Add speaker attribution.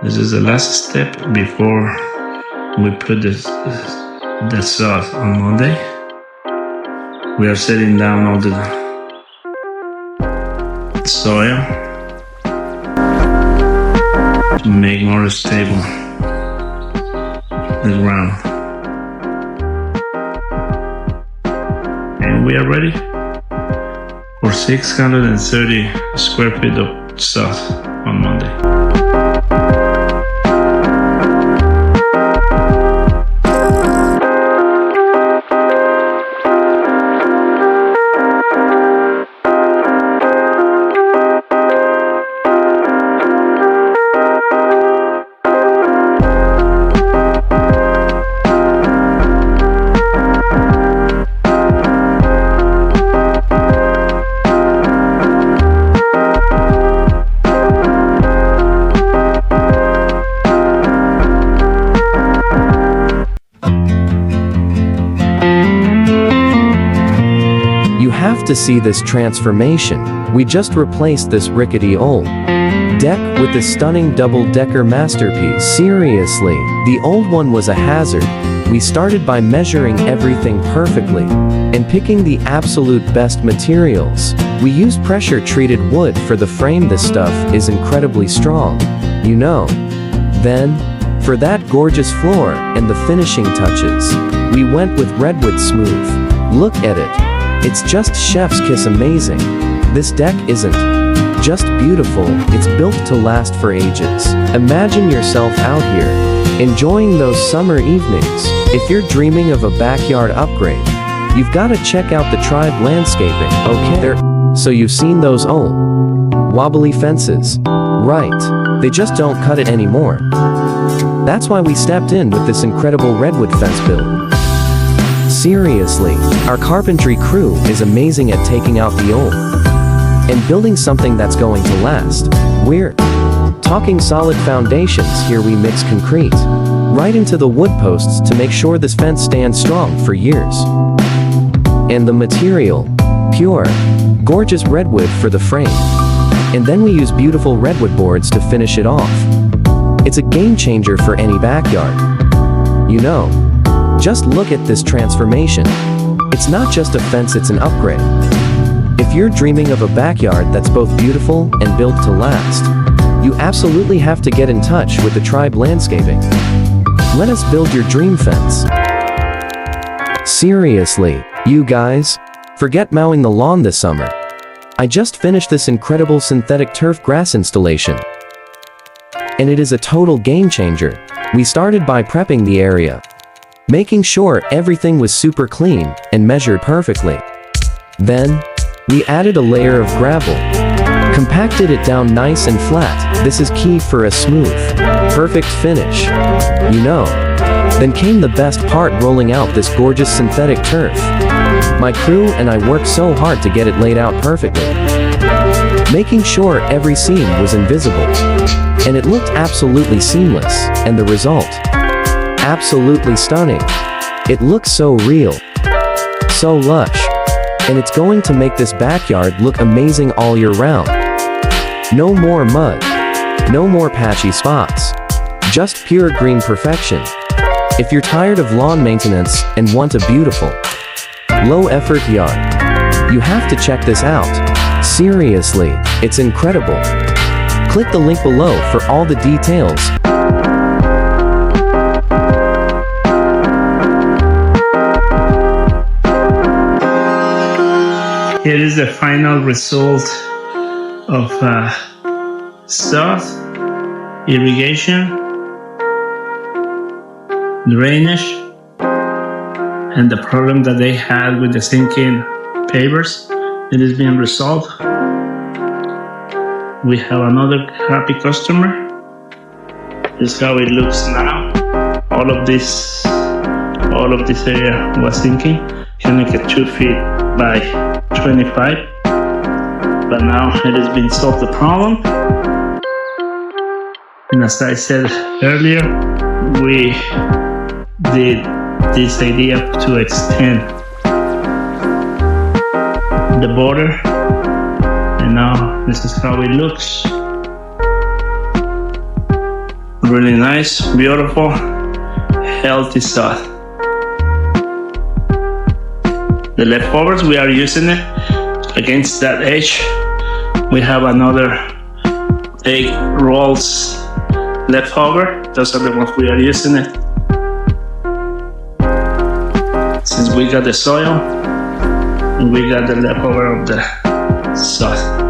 Speaker 1: This is the last step before we put the sauce on Monday. We are setting down all the soil to make more stable the ground. And we are ready for 630 square feet of sauce on Monday.
Speaker 2: To see this transformation, we just replaced this rickety old deck with this stunning double-decker masterpiece. Seriously, the old one was a hazard. We started by measuring everything perfectly and picking the absolute best materials. We used pressure-treated wood for the frame. This stuff is incredibly strong, you know. Then, for that gorgeous floor and the finishing touches, we went with redwood smooth. Look at it. It's just chef's kiss amazing. This deck isn't just beautiful, it's built to last for ages. Imagine yourself out here, enjoying those summer evenings. If you're dreaming of a backyard upgrade, you've got to check out the Tribe Landscaping, okay? So you've seen those old, wobbly fences, right? They just don't cut it anymore. That's why we stepped in with this incredible redwood fence build. Seriously, our carpentry crew is amazing at taking out the old and building something that's going to last. We're talking solid foundations here. We mix concrete right into the wood posts to make sure this fence stands strong for years. And the material, pure, gorgeous redwood for the frame. And then we use beautiful redwood boards to finish it off. It's a game changer for any backyard. You know, just look at this transformation. It's not just a fence, it's an upgrade. If you're dreaming of a backyard that's both beautiful and built to last, you absolutely have to get in touch with the Tribe Landscaping. Let us build your dream fence. Seriously, you guys, forget mowing the lawn this summer. I just finished this incredible synthetic turf grass installation. And it is a total game changer. We started by prepping the area, making sure everything was super clean and measured perfectly. Then, we added a layer of gravel, compacted it down nice and flat. This is key for a smooth, perfect finish. You know, then came the best part, rolling out this gorgeous synthetic turf. My crew and I worked so hard to get it laid out perfectly, making sure every seam was invisible. And it looked absolutely seamless, and the result, absolutely stunning. It looks so real, so lush, and it's going to make this backyard look amazing all year round. No more mud, no more patchy spots, just pure green perfection. If you're tired of lawn maintenance and want a beautiful, low-effort yard, you have to check this out. Seriously, it's incredible. Click the link below for all the details.
Speaker 1: Here is the final result of sauce, irrigation, drainage, and the problem that they had with the sinking pavers. It is being resolved. We have another happy customer. This is how it looks now. All of this area was sinking. You make it 2 feet by 25. But now it has been solved the problem. And as I said earlier, we did this idea to extend the border, and now this is how it looks. Really nice, beautiful, healthy sod. The leftovers, we are using it against that edge. We have another 8 rolls leftover. Those are the ones we are using it. Since we got the soil, we got the leftover of the sod.